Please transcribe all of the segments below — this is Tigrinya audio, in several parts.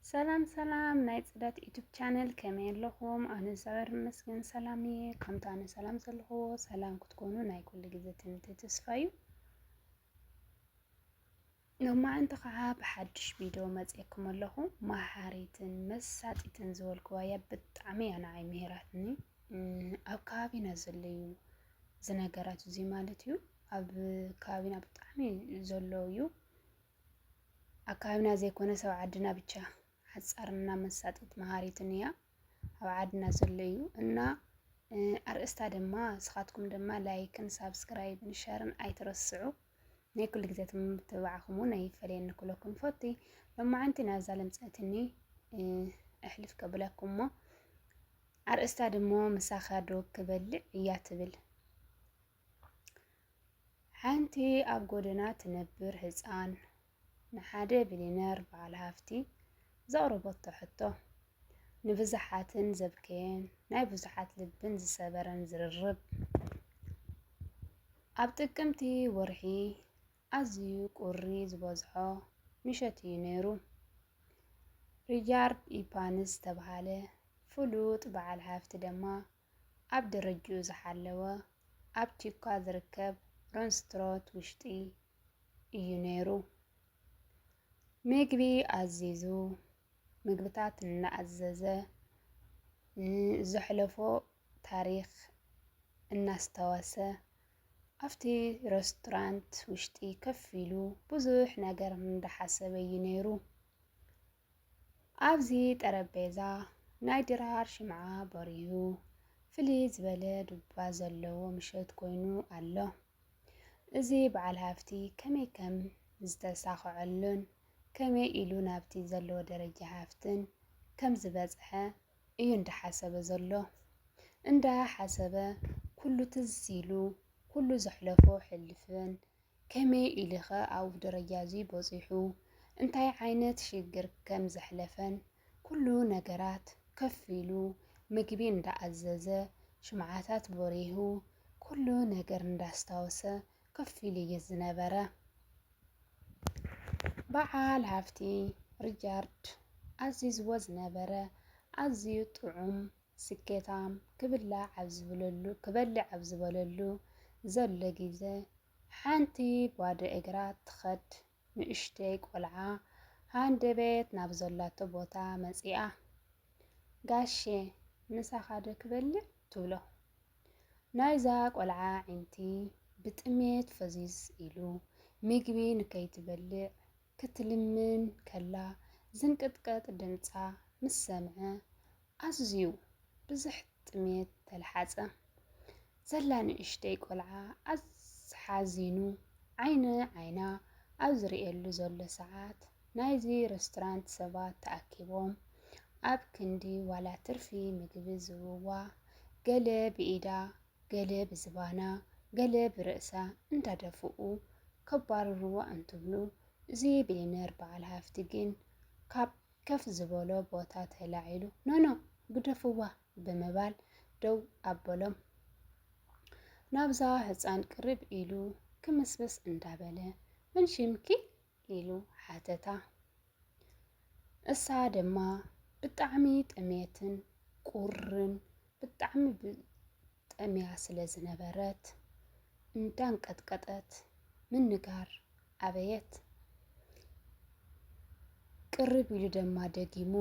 ሰላም ሰላም ናይ ጽዳት ዩቲዩብ ቻነል ከመይ ኣለኹም? ኣነ እግዚአብሔር ይመስገን ሰላም እየ። ከምቲ ኣነ ሰላም ዘለኹዎ ሰላም ክትኮኑ ናይ ኩሉ ግዜ ትምኒተይ ተስፋ እዩ። ሎማዓንቲ ከዓ ብሓድሽ ቪድዮ መፂአኩም ኣለኹ። መሃሪትን መሳጢትን ዝበልክዋ እያ ብጣዕሚ እያ ንዓይ ምሂራትኒ። ኣብ ከባቢና ዘለዩ ዝነገራት እዚ ማለት እዩ ኣብ ከባቢና ብጣዕሚ ዘሎ እዩ። ኣብ ከባቢና ዘይኮነ ሰብ ዓድና ብቻ ሓፃርና መሳጢት መሃሪትን እያ ኣብ ዓድና ዘሎ እዩ እና ኣርእስታ ድማ ንስኻትኩም ድማ ላይክን ሳብስክራይብን ሸርን ኣይትረስዑ። ናይ ኩሉ ግዜ ትምትባዕኹም ናይ ፈለየኒ ኩለኩም ፈቲ ሎማዓንቲ ናብዛ ለምፀትኒ ኣሕልፍ ከብለኩም እሞ ኣርእስታ ድሞ ምሳኻ ዶ ክበልዕ እያ ትብል። ሓንቲ ኣብ ጎደና ትነብር ህፃን ንሓደ ቢሊነር በዓል ሃፍቲ ዘቕረበቶ ሕቶ ንብዙሓትን ዘብከየን ናይ ብዙሓት ልብን ዝሰበረን ዝርርብ ኣብ ጥቅምቲ ወርሒ ኣዝዩ ቁሪ ዝበዝሖ ምሸት እዩ ነይሩ። ሪቻርድ ኢቫንስ ዝተባህለ ፍሉጥ በዓል ሃፍቲ ድማ ኣብ ደረጅኡ ዝሓለወ ኣብ ቺካ ዝርከብ ሬስቶራንት ውሽጢ እዩ ነይሩ። ምግቢ ኣዚዙ ምግብታት እናኣዘዘ ዘሕለፎ ታሪክ እናስተዋሰ ኣብቲ ሬስቶራንት ውሽጢ ከፍ ኢሉ ብዙሕ ነገር እንዳሓሰበ እዩ ነይሩ። ኣብዚ ጠረጴዛ ናይ ድራር ሽምዓ በሪሁ ፍልይ ዝበለ ዱባ ዘለዎ ምሸት ኮይኑ ኣሎ። እዚ በዓል ሃፍቲ ከመይ ከም ዝተሳኽዐሉን ከመይ ኢሉ ናብቲ ዘለዎ ደረጃ ሃፍትን ከም ዝበፅሐ እዩ እንዳሓሰበ ዘሎ። እንዳሓሰበ ኩሉ ትዝ ኢሉ ኩሉ ዘሕለፎ ሕልፍን ከመይ ኢሉ ኸ ኣብ ደረጃ እዚ በፂሑ እንታይ ዓይነት ሽግር ከም ዘሕለፈን ኩሉ ነገራት ከፍ ኢሉ ምግቢ እንዳኣዘዘ ሽምዓታት በሪሁ ኩሉ ነገር እንዳስታወሰ ከፍ ኢሉ እዩ ዝነበረ። በዓል ሃፍቲ ሪቻርድ ኣዚዝዎ ዝነበረ ኣዝዩ ጥዑም ስኬታም ክብላዕ ኣብ ዝበለሉ ዘሎ ግዜ ሓንቲ ባዶ እግራ ትኸድ ንእሽተይ ቆልዓ ሃንደበት ናብ ዘላቶ ቦታ መፂኣ ጋሼ ምሳኻ ዶ ክበልዕ ትብሎ። ናይዛ ቆልዓ ዓይንቲ ብጥሜት ፈዚዝ ኢሉ ምግቢ ንከይትበልዕ ክትልምን ከላ ዝንቅጥቀጥ ድምፃ ምስ ሰምዐ ኣዝዩ ብዙሕ ጥሜት ተለሓፀ። ዘላ ንእሽተይ ቆልዓ ሓዚኑ ዓይኒ ዓይና ኣብ ዝሪኤሉ ዘሎ ሰዓት ናይዚ ሬስቶራንት ሰባት ተኣኪቦም ኣብ ክንዲ ዋላ ትርፊ ምግቢ ዝህብዋ ገለ ብኢዳ ገለ ብዝባና ገለ ብርእሳ እንዳደፍኡ ከባርርዋ እንትብሉ እዚ ቢሊነር በዓል ሃፍቲ ግን ካብ ከፍ ዝበሎ ቦታ ተላዒሉ ኖኖ ግደፍዋ ብምባል ደው ኣበሎም። ናብዛ ህፃን ቅርብ ኢሉ ክምስምስ እንዳበለ ምን ሽምኪ ኢሉ ሓተታ። እሳ ድማ ብጣዕሚ ጥሜትን ቁርን ብጣዕሚ ጠምያ ስለ ዝነበረት እንዳንቀጥቀጠት ምንጋር ኣበየት። ቅርብ ኢሉ ድማ ደጊሙ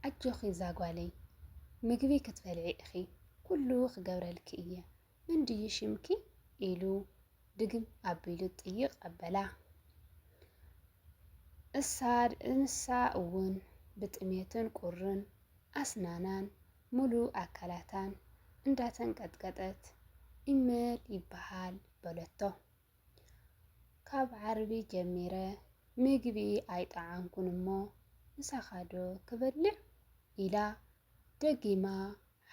ኣጆኺ ዛጓለይ ምግቢ ክትበልዒ ኢኺ ኩሉ ክገብረልኪ እየ ምንድዩ ሽምኪ ኢሉ ድግም ኣቢሉ ጥይቕ ኣበላ። እንሳ እውን ብጥሜትን ቁርን ኣስናናን ሙሉእ ኣካላታን እንዳተንቀጥቀጠት ኢመል ይበሃል በለቶ። ካብ ዓርቢ ጀሚረ ምግቢ ኣይጠዓምኩን እሞ ምሳኻ ዶ ክበልዕ ኢላ ደጊማ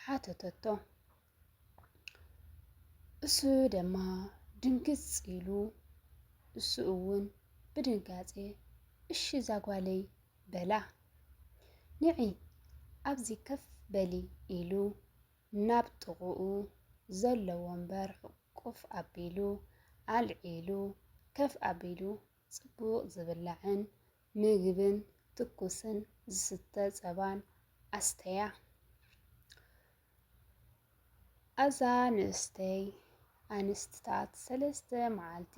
ሓተተቶ። እሱ ድማ ድንግፅ ኢሉ እሱ እውን ብድንጋፄ እሺ ዛጓለይ በላ። ንዒ ኣብዚ ከፍ በሊ ኢሉ ናብ ጥቕኡ ዘሎ ወንበር ሕቁፍ ኣቢሉ ኣልዒሉ ከፍ ኣቢሉ ፅቡቕ ዝብላዕን ምግብን ትኩስን ዝስተ ጸባን ኣስተያ ኣዛ ንእስተይ ኣንስትታት 3 መዓልቲ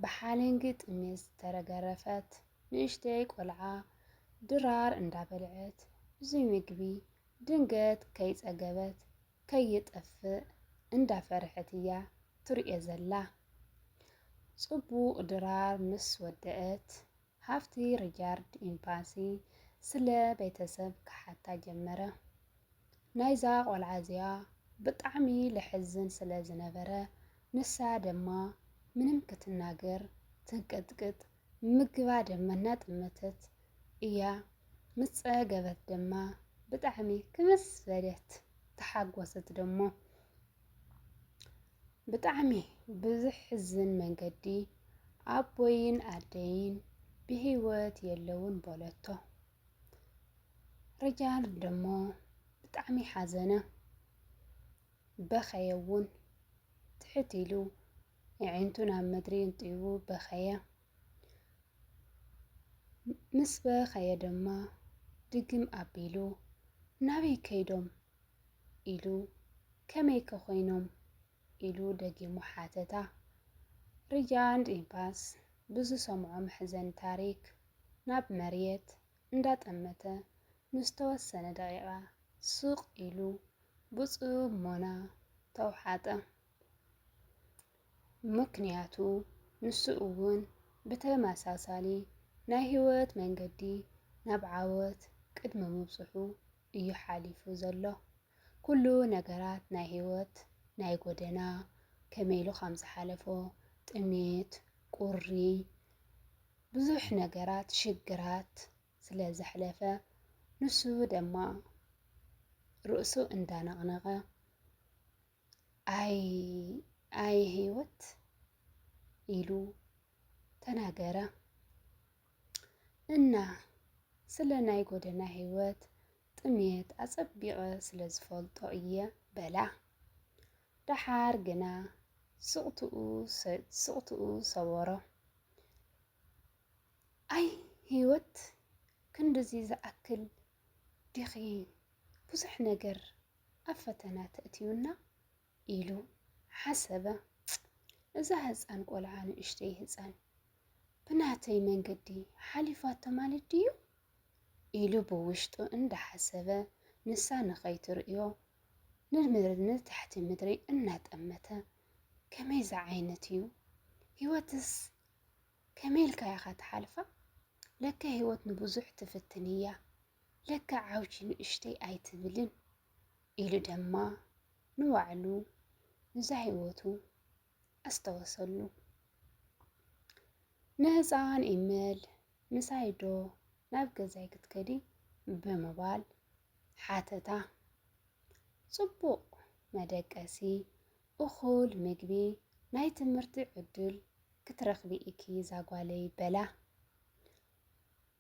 ብሓለንጊ ጥሜት ዝተረገረፈት ንእሽተይ ቆልዓ ድራር እንዳበልዐት እዙይ ምግቢ ድንገት ከይጸገበት ከይጠፍእ እንዳፈርሐት እያ ትርእዮ ዘላ። ጽቡቕ ድራር ምስ ወደአት ሃፍቲ ሪቻርድ ኤምባሲ ስለ ቤተሰብ ክሓታ ጀመረ። ናይዛ ቆልዓ እዚኣ ብጣዕሚ ልሕዝን ስለ ዝነበረ ንሳ ድማ ምንም ክትናገር ትንቅጥቅጥ ምግባ ድማ እናጠመተት እያ ምስ ጸገበት ድማ ብጣዕሚ ክብስ በለት ተሓጎሰት ደሞ ብጣዕሚ ብዝሕዝን መንገዲ ኣቦይን ኣደይን ብሂወት የለውን በለቶ። ሪቻርድ ደሞ ብጣዕሚ ሓዘነ በኸየ እውን ትሕት ኢሉ ኣዒንቱ ናብ ምድሪ እንጢቡ በኸየ። ምስ በኸየ ድማ ድግም ኣቢሉ ናበይ ከይዶም ኢሉ ከመይ ከኾይኖም ኢሉ ደጊሙ ሓተታ። ሪቻርድ ኤምባስ ብዝሰምዖ መሕዘን ታሪክ ናብ መሬት እንዳጠመተ ንዝተወሰነ ደቂቓ ስቕ ኢሉ ብጽሞና ተውሓጠ። ምክንያቱ ንሱ እውን ብተመሳሳሊ ናይ ህይወት መንገዲ ናብ ዓወት ቅድሚ ምብጽሑ እዩ ሓሊፉ ዘሎ። ኩሉ ነገራት ናይ ህይወት ናይ ጎደና ከመይ ኢሉ ከም ዝሓለፎ ጥሜት፣ ቁሪ፣ ብዙሕ ነገራት ሽግራት ስለ ዘሕለፈ ንሱ ድማ ርእሱ እንዳነቕነቐ ኣይ ህይወት ኢሉ ተናገረ። እና ስለ ናይ ጎደና ህይወት ጥሜት ኣጸቢቐ ስለ ዝፈልጦ እየ በላ። ደሓር ግና ስቕትኡ ሰወሮ። ኣይ ህይወት ክንድዚ ዝኣክል ዲኺ ብዙሕ ነገር ኣብ ፈተና ተእትዩና ኢሉ ሓሰበ። እዛ ህፃን ቆልዓ ንእሽተይ ህፃን ብናተይ መንገዲ ሓሊፋቶ ማለት ድዩ ኢሉ ብውሽጡ እንዳሓሰበ ንሳ ንኸይትርእዮ ንታሕቲ ምድሪ እናጠመተ ከመይ ዛ ዓይነት እዩ ህይወትስ ከመይ ኢልካ ኢኻ ትሓልፋ? ለካ ህይወት ንብዙሕ ትፍትን እያ ለካ ዓውጂ ንእሽተይ ኣይትብልን ኢሉ ድማ ንባዕሉ ንዛ ህይወቱ ኣስተወሰሉ። ንህፃን ኢሜል ምሳይዶ ናብ ገዛይ ክትከዲ ብምባል ሓተታ። ጽቡቕ መደቀሲ፣ እኹል ምግቢ፣ ናይ ትምህርቲ ዕድል ክትረኽቢ ኢኪ ዛጓለይ በላ።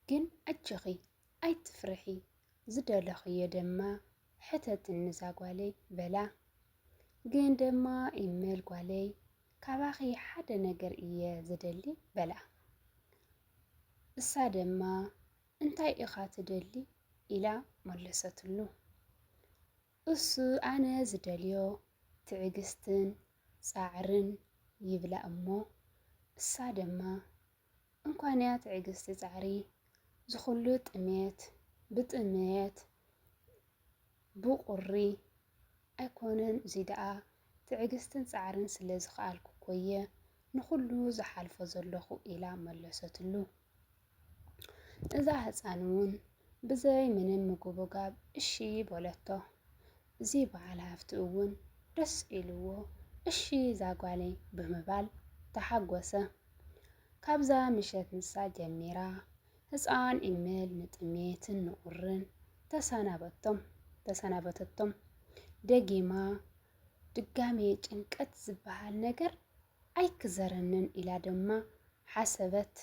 ግን ኣጅኺ ኣይትፍርሒ ዝደለኽዮ ድማ ሕተትኒ ዛጓለይ በላ። ግን ድማ ኢሜል ጓለይ ካባኺ ሓደ ነገር እየ ዝደሊ በላ። እሳ ድማ እንታይ ኢኻ ትደሊ ኢላ መለሰትሉ። እሱ ኣነ ዝደልዮ ትዕግስትን ጻዕርን ይብላ እሞ እሳ ድማ እንኳን ያ ትዕግስቲ ጻዕሪ ዝኹሉ ጥሜት ብጥሜት ብቁሪ ኣይኮነን እዚ ደኣ ትዕግስትን ጻዕርን ስለ ዝኸኣልኩ ኮየ ንኹሉ ዝሓልፎ ዘለኹ ኢላ መለሰትሉ። እዛ ህፃን እውን ብዘይ ምንም ምጉብጋብ እሺ በለቶ። እዚ በዓል ሃፍቲ እውን ደስ ኢልዎ እሺ ዛጓለይ ብምባል ተሓጎሰ። ካብዛ ምሸት ንሳ ጀሚራ ህፃን ኢሜል ንጥሜትን ንቁርን ተሰናበተቶም። ደጊማ ድጋሜ ጭንቀት ዝበሃል ነገር ኣይክዘረንን ኢላ ድማ ሓሰበት።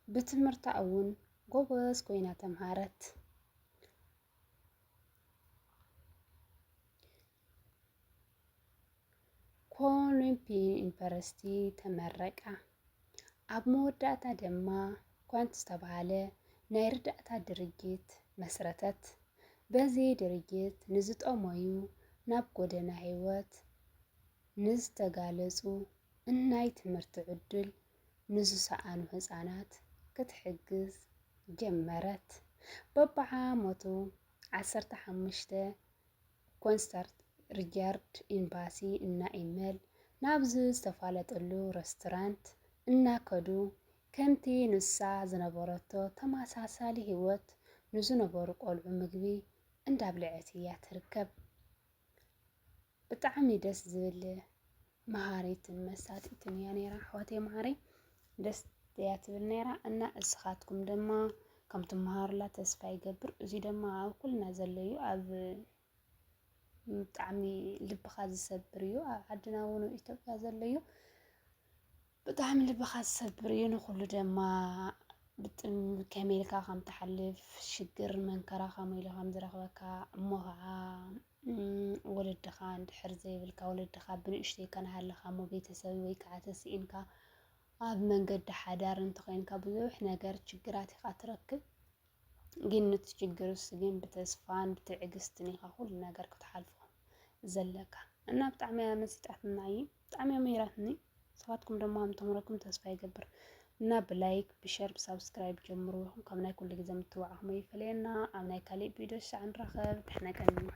ብትምህርታ እውን ጎበዝ ኮይና ተምሃረት። ኮሎምቢያ ዩኒቨርሲቲ ተመረቃ። ኣብ መወዳእታ ድማ ኳንት ዝተባሃለ ናይ ርዳእታ ድርጅት መስረተት። በዚ ድርጅት ንዝጠመዩ ናብ ጎደና ህይወት ንዝተጋለጹ እናይ ትምህርቲ ዕድል ንዝሰኣኑ ህፃናት ክትሕግዝ ጀመረት። በብዓመቱ 15 ኮንሰርት ሪቻርድ ኤምባሲ እና ኢሜል ናብዚ ዝተፋለጠሉ ሬስቶራንት እናከዱ ከምቲ ንሳ ዝነበረቶ ተመሳሳሊ ህይወት ንዝነበሩ ቆልዑ ምግቢ እንዳብልዐት እያ ትርከብ። ብጣዕሚ ደስ ዝብል መሃሪትን መሳጢትን እያ ነይራ ኣሕዋተይ ማዕረይ ደስ እያ ትብል ነይራ። እና እስኻትኩም ድማ ከም ትመሃሩላ ተስፋ ይገብር። እዚ ድማ ኣብ ኩልና ዘሎ እዩ። ኣብ ብጣዕሚ ልብኻ ዝሰብር እዩ። ኣብ ዓድና እውን ኢትዮጵያ ዘሎ እዩ። ብጣዕሚ ልብኻ ዝሰብር እዩ። ንኩሉ ድማ ከመይ ኢልካ ከም ትሓልፍ ሽግር መንከራ ከመይ ኢሉ ከም ዝረኽበካ እሞ ከዓ ወለድኻ እንድሕር ዘይብልካ ወለድኻ ብንእሽተይ ከናሃለኻ እሞ ቤተሰብ ወይ ከዓ ተስኢንካ ኣብ መንገዲ ሓዳር እንተኮይንካ ብዙሕ ነገር ችግራት ኢኻ ትረክብ። ግን ነቲ ችግርስ ግን ብተስፋን ብትዕግስትን ኢኻ ኩሉ ነገር ክትሓልፎ ዘለካ እና ብጣዕሚ እያ መሲጣትና እዩ። ብጣዕሚ እያ መሂራትኒ። ንስኻትኩም ድማ ከም ተምህረኩም ተስፋ ይገብር እና ብላይክ ብሸር ብሳብስክራይብ ጀምሩ። ካብ ናይ ኩሉ ግዜ ምትዋዕኹም ይፈለየና። ኣብ ናይ ካሊእ ቪድዮ ንራኸብ። ድሕና ቀኒዩ